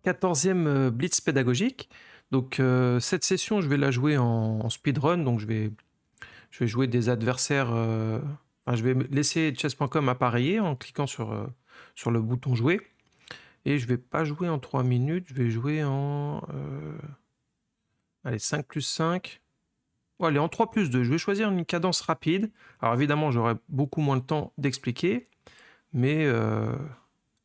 14e blitz pédagogique. Donc cette session, je vais la jouer en speedrun. Donc je vais jouer des adversaires. Enfin, je vais laisser chess.com appareiller en cliquant sur le bouton jouer. Et je vais pas jouer en 3 minutes. Je vais jouer en allez, 5 plus 5. Oh, allez, en 3 plus 2. Je vais choisir une cadence rapide. Alors évidemment, j'aurai beaucoup moins de temps d'expliquer. Mais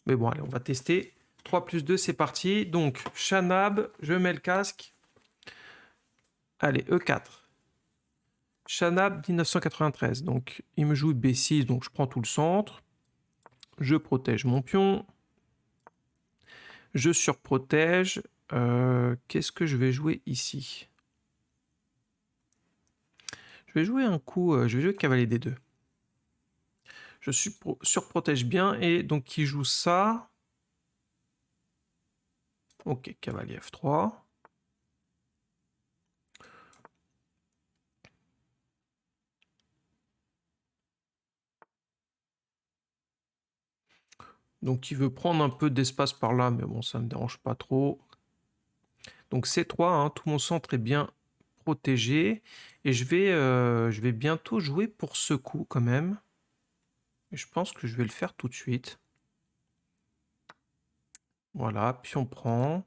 bon, allez, on va tester. 3 plus 2, c'est parti. Donc, Shanab, je mets le casque. Allez, E4. Shanab, 1993. Donc, il me joue B6, donc je prends tout le centre. Je protège mon pion. Je surprotège. Qu'est-ce que je vais jouer ici? Je vais jouer un coup, je vais jouer cavalier D2. Je surprotège bien, et donc il joue ça. Ok, cavalier F3. Donc il veut prendre un peu d'espace par là, mais bon, ça ne me dérange pas trop. Donc C3, hein, tout mon centre est bien protégé. Et je vais bientôt jouer pour ce coup quand même. Et je pense que je vais le faire tout de suite. Voilà, puis on prend.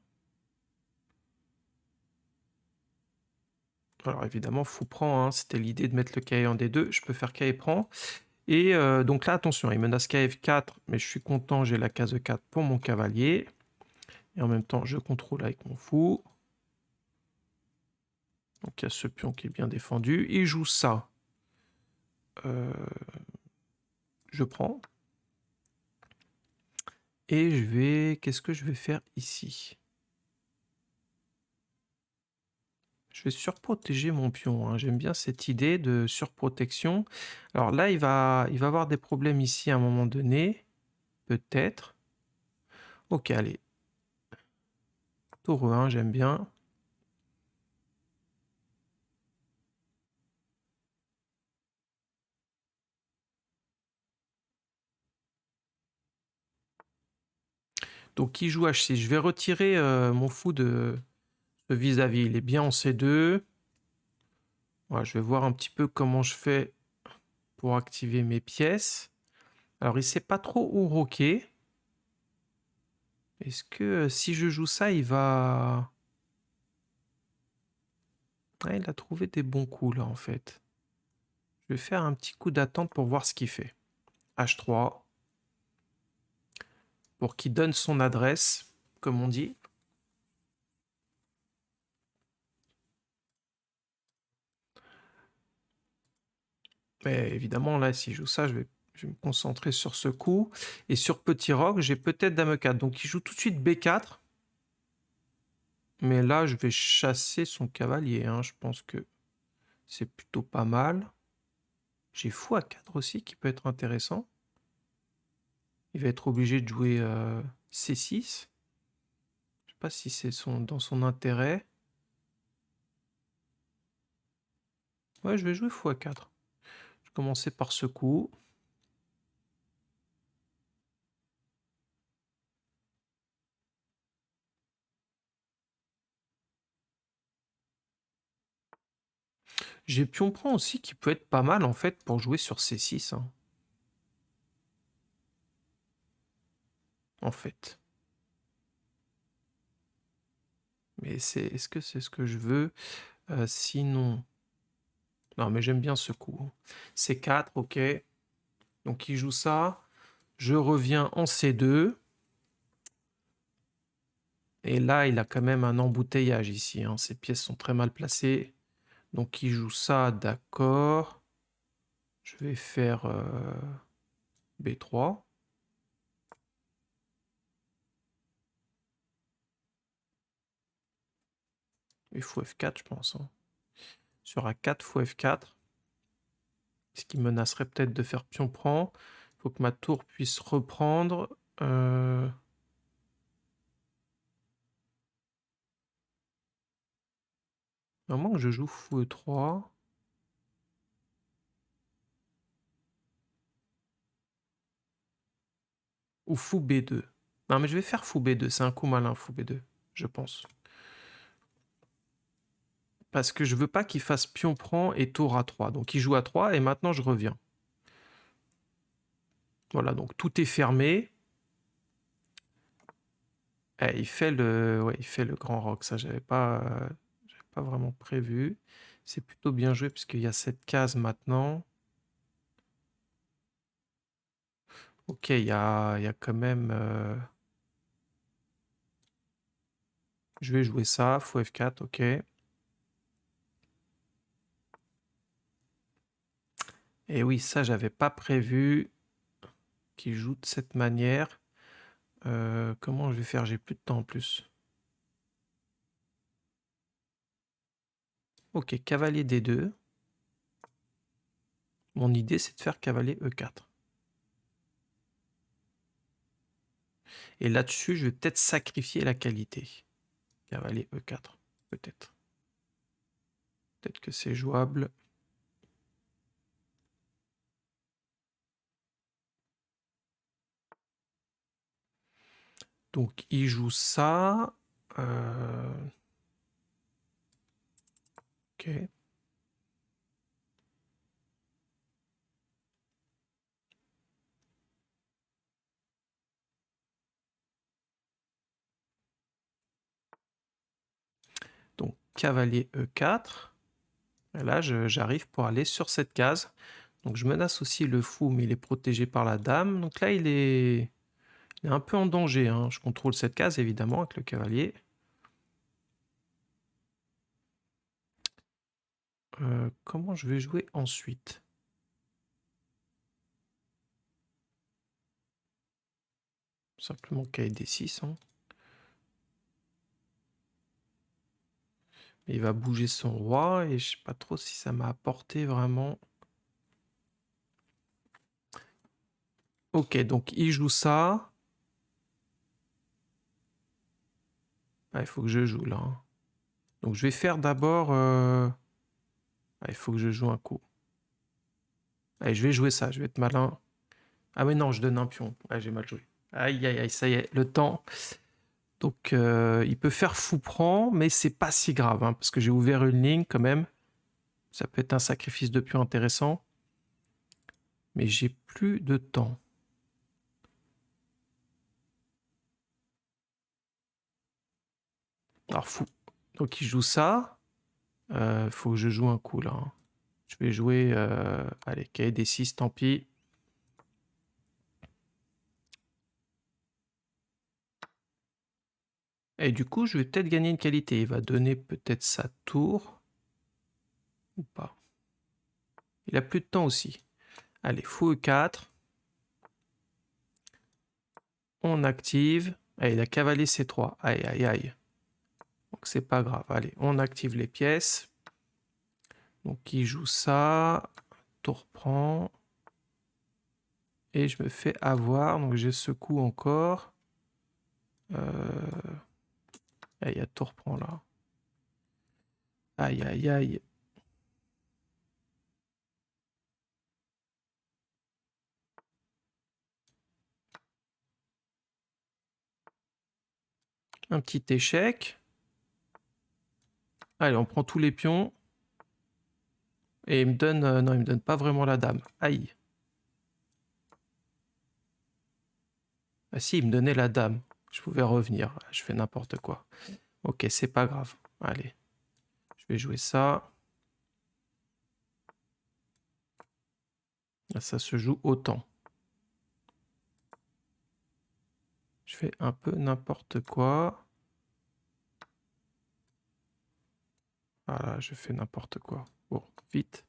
Alors évidemment, fou prend, hein, c'était l'idée de mettre le K en D2. Je peux faire K et prend. Et donc là, attention, il menace KF4, mais je suis content, j'ai la case 4 pour mon cavalier. Et en même temps, je contrôle avec mon fou. Donc il y a ce pion qui est bien défendu. Il joue ça. Je prends. Et je vais... Qu'est-ce que je vais faire ici? Je vais surprotéger mon pion, hein. J'aime bien cette idée de surprotection. Alors là, il va avoir des problèmes ici à un moment donné. Peut-être. Ok, allez. Tour E1, j'aime bien. Donc il joue H6. Je vais retirer mon fou de vis-à-vis. Il est bien en C2. Voilà, je vais voir un petit peu comment je fais pour activer mes pièces. Alors il sait pas trop où roquer. Est-ce que si je joue ça, il va... Ouais, il a trouvé des bons coups là en fait. Je vais faire un petit coup d'attente pour voir ce qu'il fait. H3. Pour qu'il donne son adresse, comme on dit. Mais évidemment, là, si je joue ça, je vais me concentrer sur ce coup. Et sur petit roc, j'ai peut-être dame 4. Donc il joue tout de suite B4. Mais là, je vais chasser son cavalier, hein. Je pense que c'est plutôt pas mal. J'ai fou à 4 aussi, qui peut être intéressant. Il va être obligé de jouer C6. Je sais pas si c'est dans son intérêt. Ouais, je vais jouer fou à 4. Je vais commencer par ce coup. J'ai pion prend aussi, qui peut être pas mal en fait pour jouer sur C6, hein. En fait. Mais est-ce que c'est ce que je veux? Sinon... Non, mais j'aime bien ce coup. C4, ok. Donc il joue ça. Je reviens en C2. Et là, il a quand même un embouteillage ici, hein. Ces pièces sont très mal placées. Donc il joue ça, d'accord. Je vais faire B3. Il faut F4, je pense, hein. Sur A4, il faut F4. Ce qui menacerait peut-être de faire pion prend. Il faut que ma tour puisse reprendre. À moins que je joue fou E3. Ou fou B2. Non, mais je vais faire fou B2. C'est un coup malin, fou B2, je pense. Parce que je veux pas qu'il fasse pion prend et tour A3. Donc il joue A3 et maintenant je reviens. Voilà, donc tout est fermé. Eh, il fait le grand rock. Ça, j'avais pas vraiment prévu. C'est plutôt bien joué parce qu'il y a cette case maintenant. Ok, il y a quand même... Je vais jouer ça, fou F4, ok. Et oui, ça, j'avais pas prévu qu'il joue de cette manière. Comment je vais faire? J'ai plus de temps en plus. Ok, cavalier D2. Mon idée, c'est de faire cavalier E4. Et là-dessus, je vais peut-être sacrifier la qualité. Cavalier E4, peut-être. Peut-être que c'est jouable. Donc, il joue ça. Ok. Donc, cavalier E4. Et là, j'arrive pour aller sur cette case. Donc, je menace aussi le fou, mais il est protégé par la dame. Donc là, il est un peu en danger, hein. Je contrôle cette case, évidemment, avec le cavalier. Comment je vais jouer ensuite? Simplement KD6. Hein. Il va bouger son roi et je sais pas trop si ça m'a apporté vraiment. Ok, donc il joue ça. Ah, il faut que je joue là. Hein. Donc je vais faire d'abord... Ah, il faut que je joue un coup. Allez, je vais jouer ça, je vais être malin. Ah mais non, je donne un pion. Ah, j'ai mal joué. Aïe, aïe, aïe, ça y est, le temps. Donc il peut faire fou prend, mais c'est pas si grave, hein, parce que j'ai ouvert une ligne quand même. Ça peut être un sacrifice de pion intéressant. Mais j'ai plus de temps. Alors fou. Donc il joue ça. Faut que je joue un coup là. Hein. Je vais jouer... allez, KD6, tant pis. Et du coup, je vais peut-être gagner une qualité. Il va donner peut-être sa tour. Ou pas. Il a plus de temps aussi. Allez, fou E4. On active. Allez, il a cavalier C3. Aïe, aïe, aïe. Donc c'est pas grave. Allez, on active les pièces. Donc il joue ça. Tour prend. Et je me fais avoir. Donc j'ai ce coup encore. Il y a tour prend là. Aïe, aïe, aïe. Un petit échec. Allez, on prend tous les pions. Et il me donne... non, il me donne pas vraiment la dame. Aïe. Ah si, il me donnait la dame. Je pouvais revenir. Je fais n'importe quoi. Ok, c'est pas grave. Allez. Je vais jouer ça. Là, ça se joue autant. Je fais un peu n'importe quoi. Voilà, je fais n'importe quoi. Bon, vite.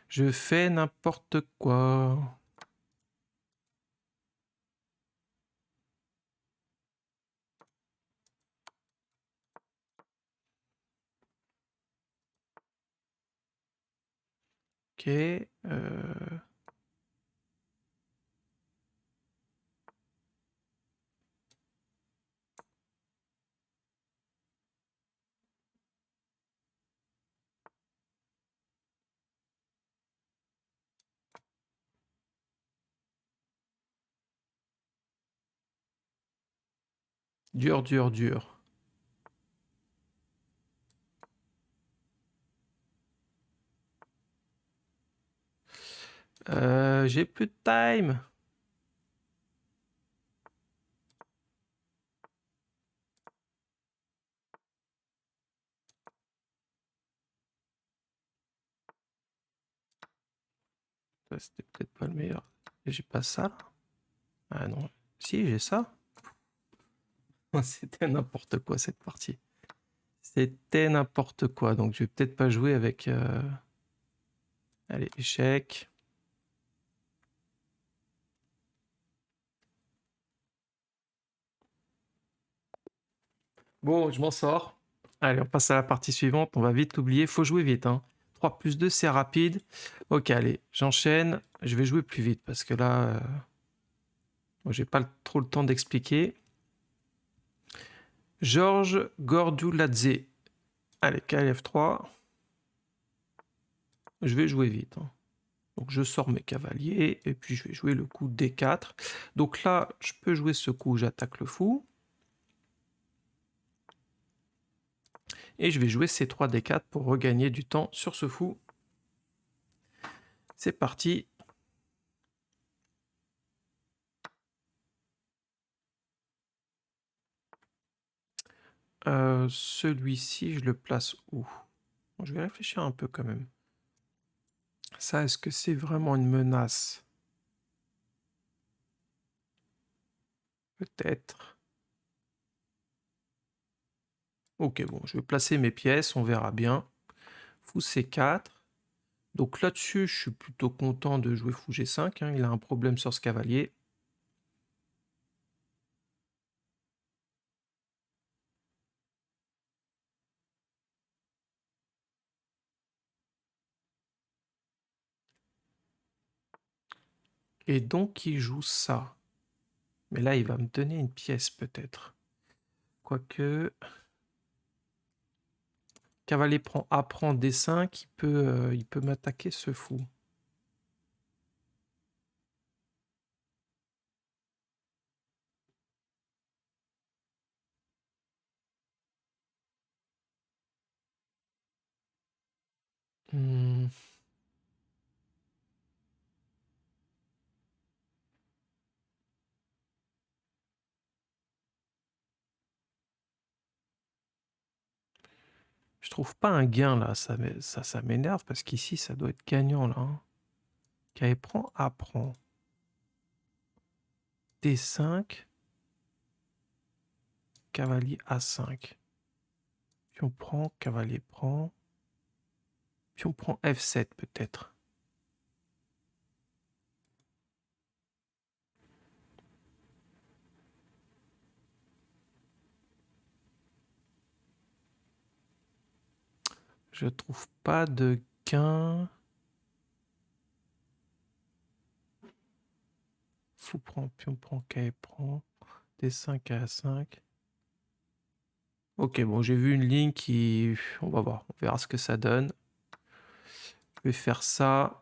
Je fais n'importe quoi. Ok. Dur, dur, dur. J'ai plus de time. Ça, c'était peut-être pas le meilleur. J'ai pas ça là. Ah non. Si, j'ai ça. C'était n'importe quoi cette partie. C'était n'importe quoi. Donc je vais peut-être pas jouer avec... Allez, échec. Bon, je m'en sors. Allez, on passe à la partie suivante. On va vite l'oublier. Faut jouer vite, hein. 3 plus 2, c'est rapide. Ok, allez, j'enchaîne. Je vais jouer plus vite parce que là, moi, j'ai pas trop le temps d'expliquer. Georges Gordouladze. Allez, KF3. Je vais jouer vite, hein. Donc je sors mes cavaliers et puis je vais jouer le coup D4. Donc là, je peux jouer ce coup, j'attaque le fou. Et je vais jouer C3 D4 pour regagner du temps sur ce fou. C'est parti. Celui-ci, je le place où? Bon, je vais réfléchir un peu quand même. Ça, est-ce que c'est vraiment une menace? Peut-être. Ok, bon, je vais placer mes pièces, on verra bien. Fou C4. Donc là-dessus, je suis plutôt content de jouer fou G5. Hein. Il a un problème sur ce cavalier. Et donc, il joue ça. Mais là, il va me donner une pièce, peut-être. Quoique... Cavalier prend A, prend D5, il peut m'attaquer ce fou. Hmm. Je trouve pas un gain là, ça m'énerve parce qu'ici ça doit être gagnant là. Hein. Cavalier prend, A prend. D5, cavalier A5. Pion prend, cavalier prend. Pion prend F7 peut-être. Je trouve pas de gain. Fou prend, pion prend, cavalier prend. D5 A5. Ok, bon, j'ai vu une ligne qui... On va voir, on verra ce que ça donne. Je vais faire ça.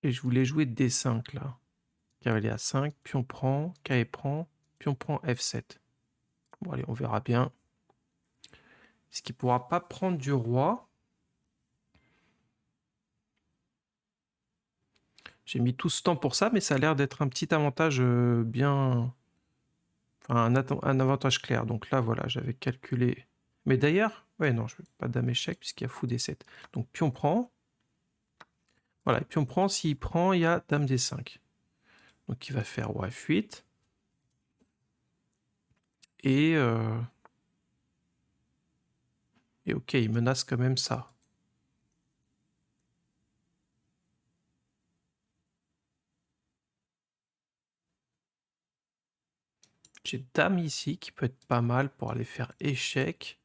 Et je voulais jouer D5 là. Cavalier A5, pion prend, cavalier prend, pion prend F7. Bon, allez, on verra bien. Est-ce qu'il ne pourra pas prendre du roi? J'ai mis tout ce temps pour ça, mais ça a l'air d'être un petit avantage bien... Enfin, un avantage clair. Donc là, voilà, j'avais calculé... Mais d'ailleurs... Ouais, non, je ne veux pas dame échec, puisqu'il y a fou D7. Donc pion prend. Voilà, et pion prend. S'il prend, il y a dame D5. Donc il va faire roi F8. Et ok, il menace quand même ça. J'ai dame ici qui peut être pas mal pour aller faire échec.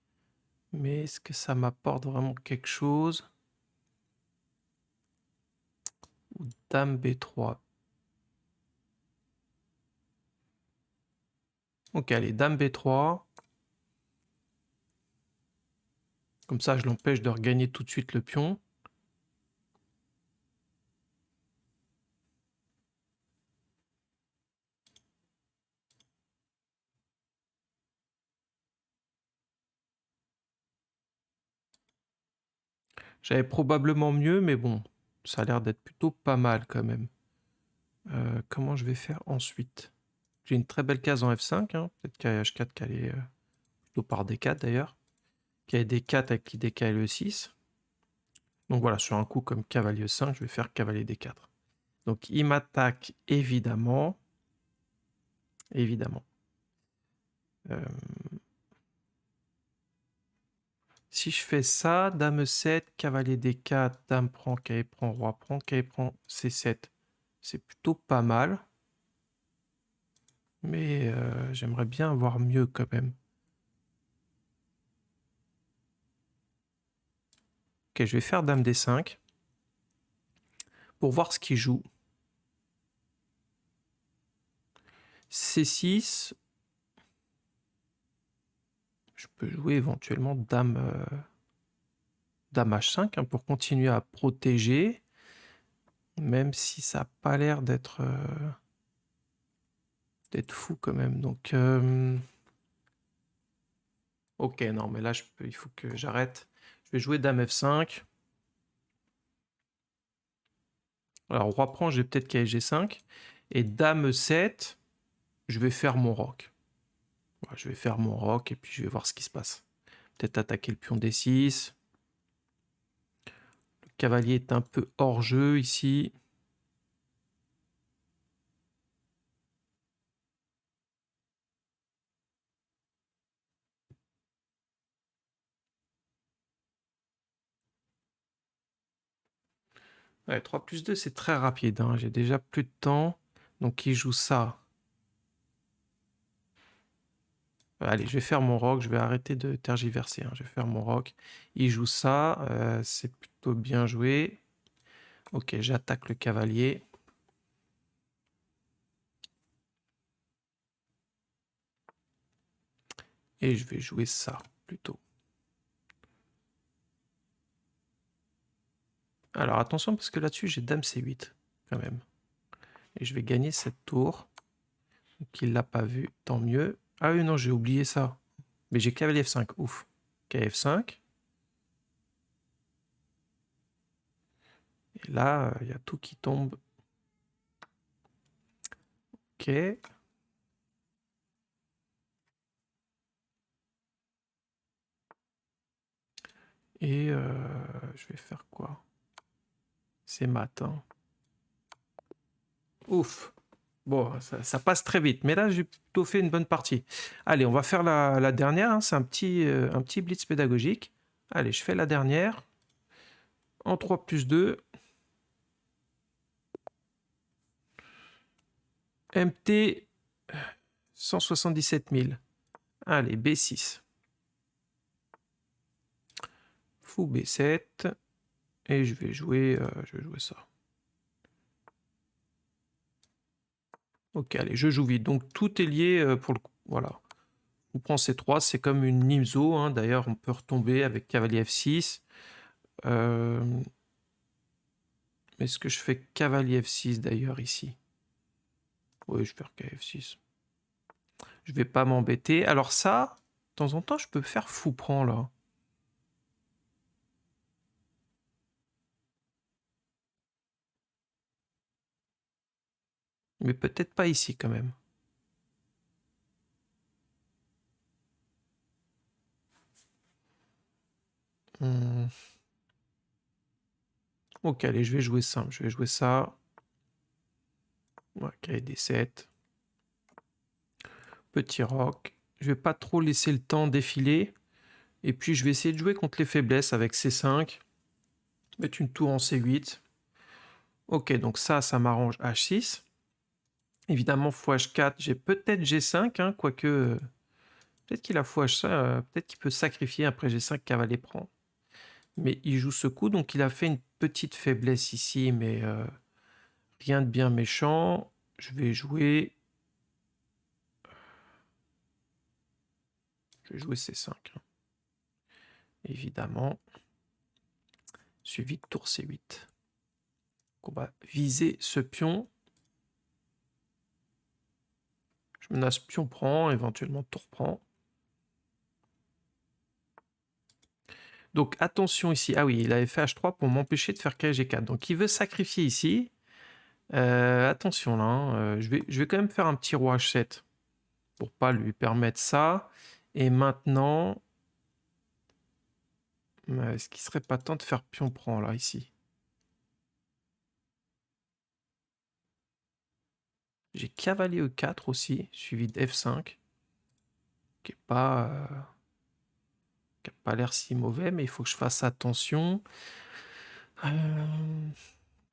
Mais est-ce que ça m'apporte vraiment quelque chose? Ou dame B3. Ok, allez, dame B3. Comme ça, je l'empêche de regagner tout de suite le pion. J'avais probablement mieux, mais bon, ça a l'air d'être plutôt pas mal quand même. Comment je vais faire ensuite? J'ai une très belle case en F5, hein. Peut-être qu'à H4 qu'elle est plutôt par D4 d'ailleurs. Qui a D4 avec l'IDK et le 6. Donc voilà, sur un coup comme cavalier 5, je vais faire cavalier D4. Donc il m'attaque évidemment. Évidemment. Si je fais ça, dame 7, cavalier D4, dame prend, cavalier prend, roi prend, cavalier prend C7. C'est plutôt pas mal. Mais j'aimerais bien avoir mieux quand même. Ok, je vais faire dame D5. Pour voir ce qu'il joue. C6. Je peux jouer éventuellement dame, dame H5 hein, pour continuer à protéger. Même si ça n'a pas l'air d'être fou quand même. Donc, ok, non, mais là, il faut que j'arrête. Je vais jouer dame F5. Alors, roi prend, j'ai peut-être cavalier G5. Et dame 7, je vais faire mon roc. Voilà, je vais faire mon roc et puis je vais voir ce qui se passe. Peut-être attaquer le pion D6. Le cavalier est un peu hors jeu ici. Ouais, 3+2, c'est très rapide. Hein. J'ai déjà plus de temps. Donc, il joue ça. Allez, je vais faire mon roc. Je vais arrêter de tergiverser. Hein. Je vais faire mon roc. Il joue ça. C'est plutôt bien joué. Ok, j'attaque le cavalier. Et je vais jouer ça, plutôt. Alors, attention, parce que là-dessus, j'ai dame C8, quand même. Et je vais gagner cette tour. Donc, il ne l'a pas vu, tant mieux. Ah oui, non, j'ai oublié ça. Mais j'ai cavalier F5, ouf. Cavalier F5. Et là, il y a tout qui tombe. Ok. Et je vais faire quoi? C'est mat. Hein. Ouf. Bon, ça passe très vite. Mais là, j'ai plutôt fait une bonne partie. Allez, on va faire la dernière. Hein. C'est un petit blitz pédagogique. Allez, je fais la dernière. En 3+2. MT 177 000. Allez, B6. Fou B7. Et je vais jouer ça. Ok, allez, je joue vite. Donc tout est lié pour le coup. Voilà. On prend C3, c'est comme une Nimzo. Hein. D'ailleurs, on peut retomber avec cavalier F6. Est-ce que je fais cavalier F6 d'ailleurs ici? Oui, je vais faire cavalier F6. Je vais pas m'embêter. Alors ça, de temps en temps, je peux faire fou prend là. Mais peut-être pas ici quand même. Ok, allez, je vais jouer simple. Je vais jouer ça. Ouais, cavalier D7. Petit roc. Je vais pas trop laisser le temps défiler. Et puis je vais essayer de jouer contre les faiblesses avec C5. Mettre une tour en C8. Ok, donc ça m'arrange H6. Évidemment, fou H4, j'ai peut-être G5, hein, quoique... peut-être qu'il a fou H5, peut-être qu'il peut sacrifier après G5, cavalier prend. Mais il joue ce coup, donc il a fait une petite faiblesse ici, mais rien de bien méchant. Je vais jouer... C5. Hein. Évidemment. Suivi de tour C8. On va viser ce pion. Je menace pion prend, éventuellement tour prend. Donc attention ici. Ah oui, il avait fait H3 pour m'empêcher de faire KG4. Donc il veut sacrifier ici. Attention là, hein. Je vais quand même faire un petit roi H7 pour pas lui permettre ça. Et maintenant, est-ce qu'il serait pas temps de faire pion prend là ici? J'ai cavalier E4 aussi, suivi de F5, qui n'a pas l'air si mauvais, mais il faut que je fasse attention.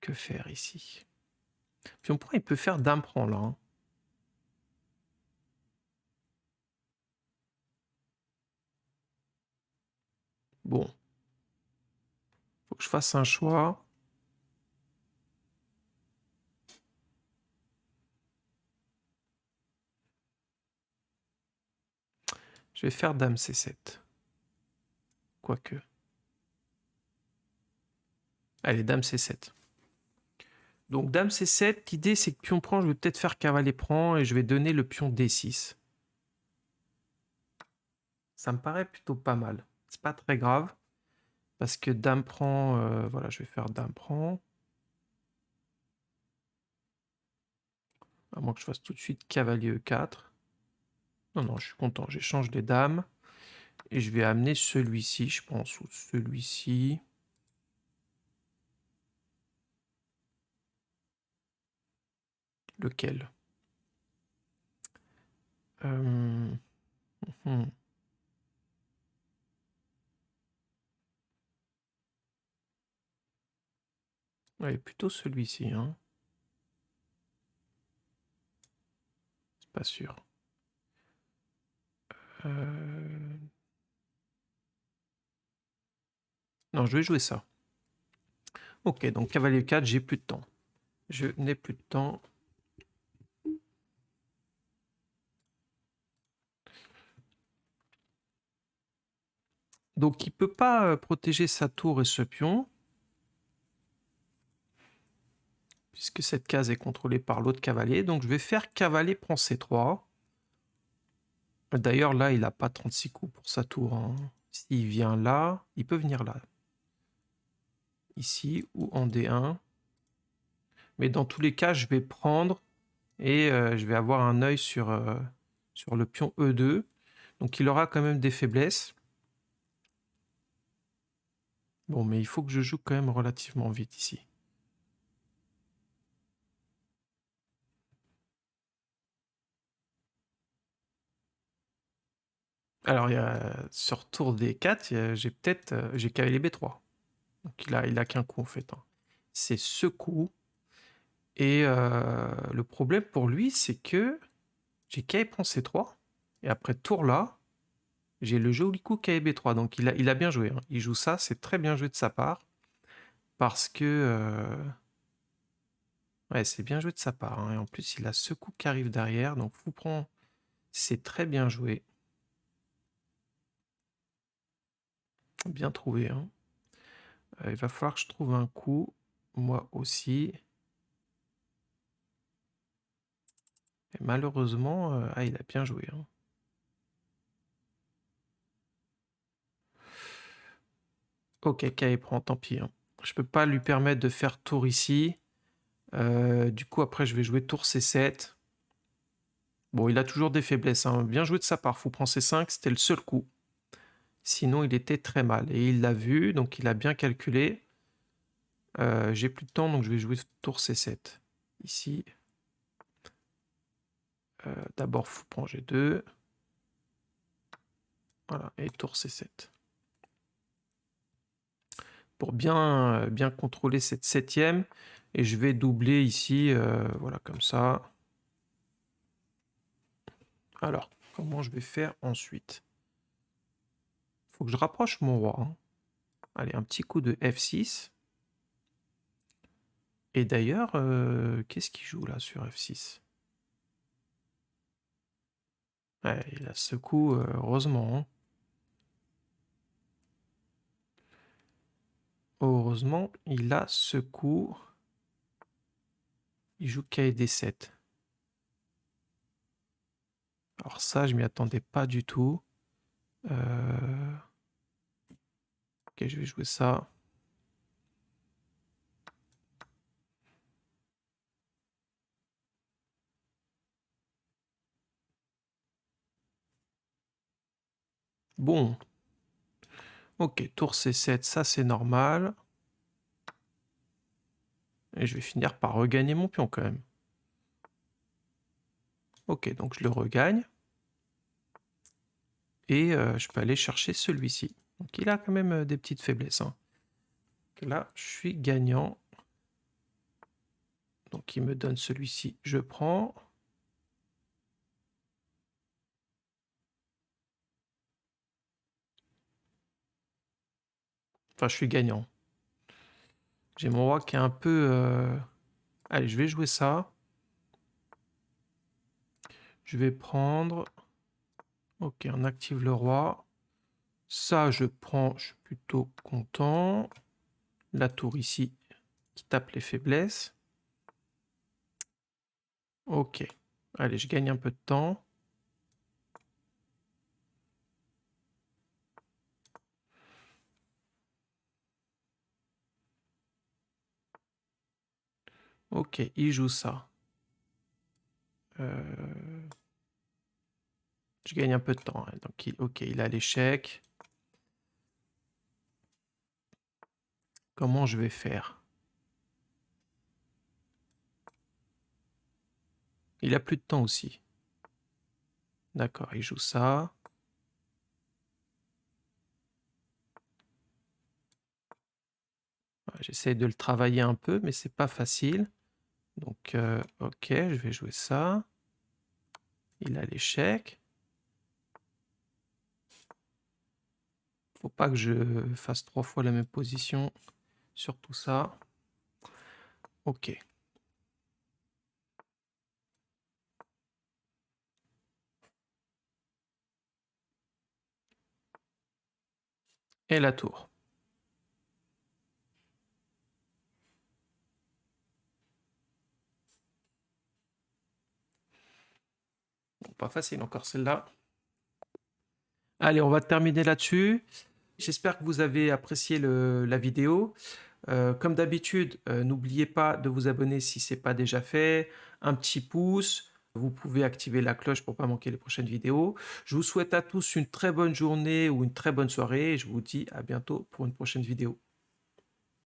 Que faire ici? Pion prend, il peut faire dame prend là, hein. Bon, faut que je fasse un choix. Je vais faire dame C7. Quoique. Allez, dame C7. Donc dame C7, l'idée c'est que pion prend, je vais peut-être faire cavalier prend et je vais donner le pion D6. Ça me paraît plutôt pas mal. C'est pas très grave. Parce que dame prend, voilà, je vais faire dame prend. À moins que je fasse tout de suite cavalier E4. Non, non, je suis content. J'échange les dames. Et je vais amener celui-ci, je pense, ou celui-ci. Lequel? Ouais, plutôt celui-ci, hein. C'est pas sûr. Non, je vais jouer ça. Ok, donc cavalier 4, j'ai plus de temps. Je n'ai plus de temps. Donc il peut pas protéger sa tour et ce pion. Puisque cette case est contrôlée par l'autre cavalier. Donc je vais faire cavalier prend C3. D'ailleurs, là, il n'a pas 36 coups pour sa tour, hein. S'il vient là, il peut venir là. Ici ou en D1. Mais dans tous les cas, je vais prendre et je vais avoir un œil sur le pion E2. Donc il aura quand même des faiblesses. Bon, mais il faut que je joue quand même relativement vite ici. Alors, sur tour D4, j'ai cavalier B3. Donc il a qu'un coup en fait, hein. C'est ce coup. Et le problème pour lui, c'est que j'ai cavalier prend C3. Et après tour là, j'ai le joli coup cavalier B3. Donc il a bien joué, hein. Il joue ça, c'est très bien joué de sa part. Parce que... ouais, c'est bien joué de sa part, hein. Et en plus, il a ce coup qui arrive derrière. Donc fou prend, c'est très bien joué. Bien trouvé, hein. Il va falloir que je trouve un coup, moi aussi. Et malheureusement, il a bien joué, hein. Ok, K prend, tant pis, hein. Je peux pas lui permettre de faire tour ici. Du coup, après, je vais jouer tour C7. Bon, il a toujours des faiblesses, hein. Bien joué de sa part. Fou prend C5, c'était le seul coup. Sinon, il était très mal. Et il l'a vu, donc il a bien calculé. J'ai plus de temps, donc je vais jouer tour C7. Ici. D'abord, fou prend G2. Voilà, et tour C7. Pour bien contrôler cette septième. Et je vais doubler ici, voilà, comme ça. Alors, comment je vais faire ensuite? Il faut que je rapproche mon roi, hein. Allez, un petit coup de F6. Et d'ailleurs, qu'est-ce qu'il joue là sur F6? Ouais, il a ce coup, heureusement, hein. Heureusement, il a ce coup. Il joue KD7. Alors ça, je m'y attendais pas du tout. Ok, je vais jouer ça. Bon. Ok, tour C7, ça c'est normal. Et je vais finir par regagner mon pion quand même. Ok, donc je le regagne. Et je peux aller chercher celui-ci. Donc il a quand même des petites faiblesses, hein. Là, je suis gagnant. Donc il me donne celui-ci, je prends. Enfin, je suis gagnant. J'ai mon roi qui est un peu... Allez, je vais jouer ça. Je vais prendre... Ok, on active le roi. Ça, je prends, je suis plutôt content. La tour ici, qui tape les faiblesses. Ok. Allez, je gagne un peu de temps. Ok, il joue ça. Je gagne un peu de temps, hein. Donc, ok, il a l'échec. Comment je vais faire? Il a plus de temps aussi. D'accord, il joue ça. J'essaie de le travailler un peu, mais c'est pas facile. Donc, ok, je vais jouer ça. Il a l'échec. Faut pas que je fasse 3 fois la même position sur tout ça. Ok. Et la tour. Bon, pas facile encore celle-là. Allez, on va terminer là-dessus. J'espère que vous avez apprécié la vidéo. Comme d'habitude, n'oubliez pas de vous abonner si ce n'est pas déjà fait. Un petit pouce. Vous pouvez activer la cloche pour ne pas manquer les prochaines vidéos. Je vous souhaite à tous une très bonne journée ou une très bonne soirée et je vous dis à bientôt pour une prochaine vidéo.